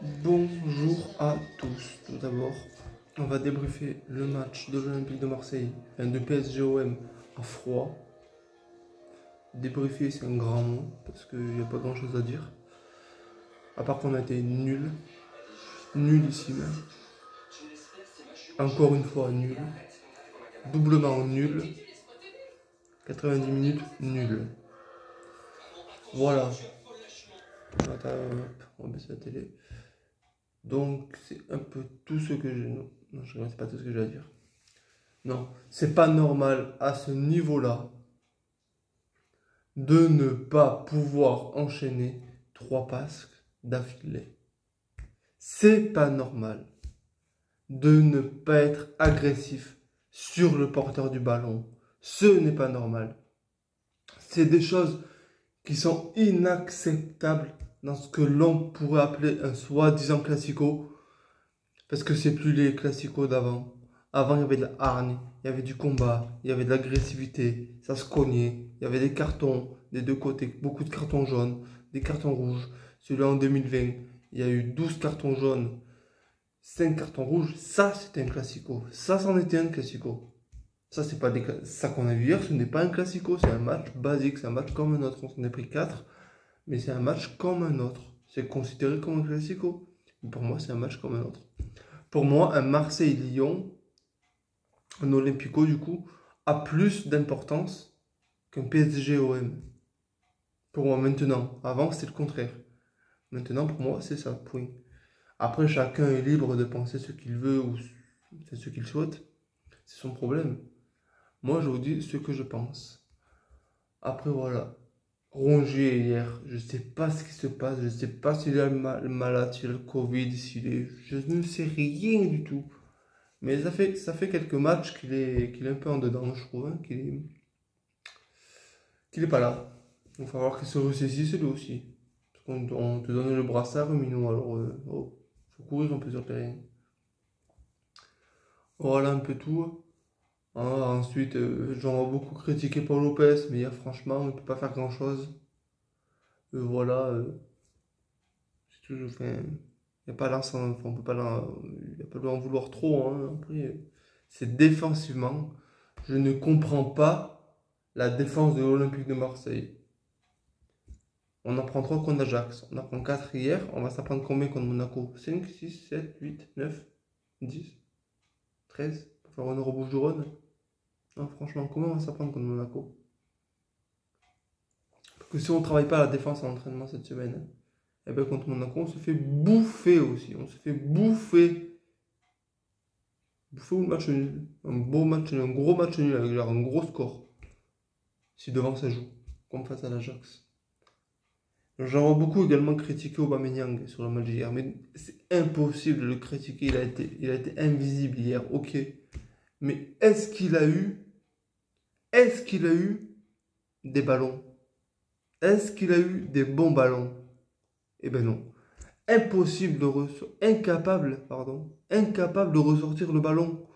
Bonjour à tous. Tout d'abord, on va débriefer le match de l'Olympique de Marseille, de PSG-OM à froid. Débriefer, c'est un grand mot, parce qu'il n'y a pas grand chose à dire. À part qu'on a été nul. Nul ici même. Encore une fois, nul. Doublement nul. 90 minutes, nul. Voilà. Attends, on va baisser la télé. Donc, c'est un peu tout ce que j'ai. Non, je ne sais pas tout ce que j'ai à dire. Non, c'est pas normal à ce niveau-là de ne pas pouvoir enchaîner 3 passes d'affilée. C'est pas normal de ne pas être agressif sur le porteur du ballon. Ce n'est pas normal. C'est des choses qui sont inacceptables dans ce que l'on pourrait appeler un soi-disant classico. Parce que c'est plus les classicos d'avant. Avant, il y avait de la hargne, il y avait du combat, il y avait de l'agressivité, ça se cognait, il y avait des cartons des deux côtés, beaucoup de cartons jaunes, des cartons rouges. Celui-là en 2020, il y a eu 12 cartons jaunes, 5 cartons rouges. Ça, c'était un classico. Ça, c'en était un classico. Ça, c'est pas ça qu'on a vu hier, ce n'est pas un classico, c'est un match basique, c'est un match comme un autre. On s'en est pris 4, mais c'est un match comme un autre. C'est considéré comme un classico. Pour moi, c'est un match comme un autre. Pour moi, un Marseille-Lyon, un Olympico, du coup, a plus d'importance qu'un PSG-OM. Pour moi, maintenant. Avant, c'était le contraire. Maintenant, pour moi, c'est ça, point. Après, chacun est libre de penser ce qu'il veut ou ce qu'il souhaite. C'est son problème. Moi, je vous dis ce que je pense. Après, voilà. Rongier, hier, je ne sais pas ce qui se passe. Je ne sais pas s'il est malade, s'il a le Covid, s'il est... Je ne sais rien du tout. Mais ça fait quelques matchs qu'il est un peu en dedans, je trouve, hein, qu'il est pas là. Il va falloir qu'il se ressaisisse lui aussi. Parce qu'on te donne le brassard, Minou, alors faut courir un peu sur le terrain. Voilà un peu tout. Hein, ensuite, j'en vois beaucoup critiquer Paul Lopez, mais franchement, il ne peut pas faire grand chose. Voilà, c'est toujours fait. Il n'y a pas l'ensemble, on peut pas y a pas lui en vouloir trop. Hein. Après, c'est défensivement. Je ne comprends pas la défense de l'Olympique de Marseille. On en prend 3 contre Ajax. On en prend 4 hier. On va s'en prendre combien contre Monaco? 5, 6, 7, 8, 9, 10, 13. Pour faire une rebouche de Rhône. Non, franchement, comment on va s'en prendre contre Monaco? Parce que si on ne travaille pas la défense en entraînement cette semaine, et bien contre Monaco, on se fait bouffer aussi. On se fait bouffer. Bouffer ou le match nul. Un beau match nul, un gros match nul avec genre un gros score. Si devant ça joue. Comme face à l'Ajax. J'en vois beaucoup également critiquer Aubameyang sur le match d'hier, mais c'est impossible de le critiquer, il a été invisible hier, ok. Mais est-ce qu'il a eu des ballons? Est-ce qu'il a eu des bons ballons? Eh ben non. Incapable de ressortir le ballon.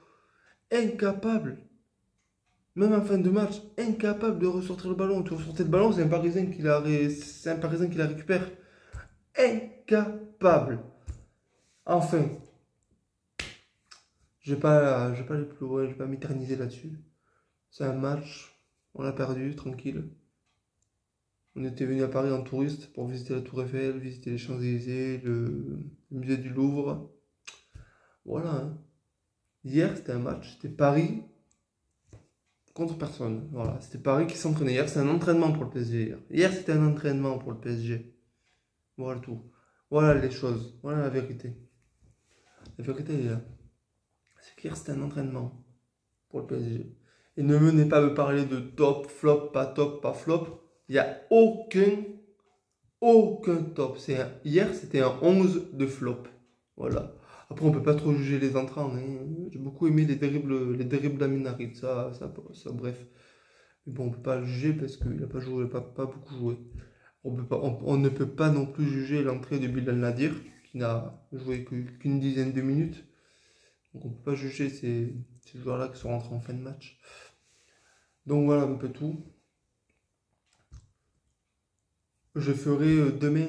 Incapable. Même en fin de match, incapable de ressortir le ballon. Tu ressortais le ballon, c'est un Parisien qui la récupère. Incapable. Enfin, je vais pas aller plus loin, je vais pas m'éterniser là-dessus. C'est un match, on l'a perdu, tranquille. On était venu à Paris en touriste pour visiter la Tour Eiffel, visiter les Champs-Élysées, le musée du Louvre. Voilà. Hein. Hier, c'était un match, c'était Paris contre personne. Voilà, c'était Paris qui s'entraînait. Hier, c'était un entraînement pour le PSG. Hier, c'était un entraînement pour le PSG. Voilà tout. Voilà les choses. Voilà la vérité. La vérité, elle est là. C'est qu'hier, c'était un entraînement pour le PSG. Et ne venez pas me parler de top, flop, pas flop. Il n'y a aucun top. Hier, c'était un 11 de flop. Voilà. Après, on peut pas trop juger les entrants. Hein. J'ai beaucoup aimé les déribles d'Amin Harit. Ça, bref. Mais bon, on peut pas le juger parce qu'il n'a pas joué, pas beaucoup joué. On ne peut pas non plus juger l'entrée de Bilal Nadir, qui n'a joué qu'une dizaine de minutes. Donc on ne peut pas juger ces joueurs-là qui sont rentrés en fin de match. Donc voilà un peu tout. Je ferai demain,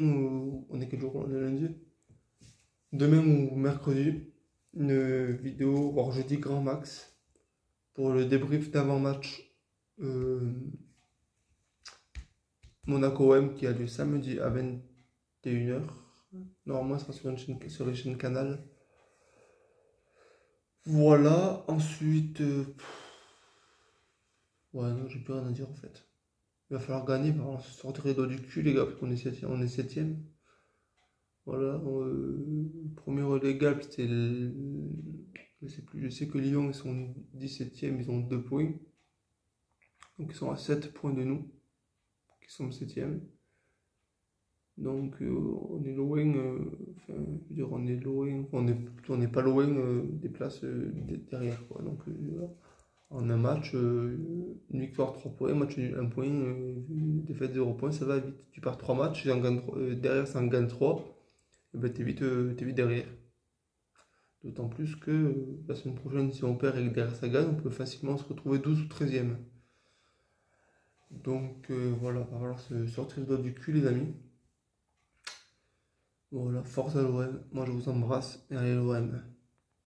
on est quel jour? On est lundi. demain ou mercredi, une vidéo, voire jeudi grand max, pour le débrief d'avant-match Monaco-OM qui a lieu samedi à 21h. Normalement, ça sera sur les chaînes Canal. Voilà, ensuite... ouais, non, j'ai plus rien à dire en fait. Il va falloir gagner, il va falloir se sortir les doigts du cul, les gars, parce qu'on est septième. On est septième. Voilà, premier relégable, c'était... Je sais plus, je sais que Lyon, ils sont 17e, ils ont 2 points. Donc ils sont à 7 points de nous, qui sont 7e. Donc on est loin, enfin, je veux dire, on est loin, on n'est pas loin des places derrière, quoi. Donc en un match, une victoire 3 points, match nul 1 point, défaite 0 points, ça va vite. Tu pars 3 matchs, derrière ça en gagne 3, et ben t'es vite derrière. D'autant plus que la semaine prochaine, si on perd et que derrière ça gagne, on peut facilement se retrouver 12 ou 13e. Donc voilà, il va falloir se sortir le doigt du cul, les amis. Voilà, force à l'OM. Moi, je vous embrasse et allez l'OM.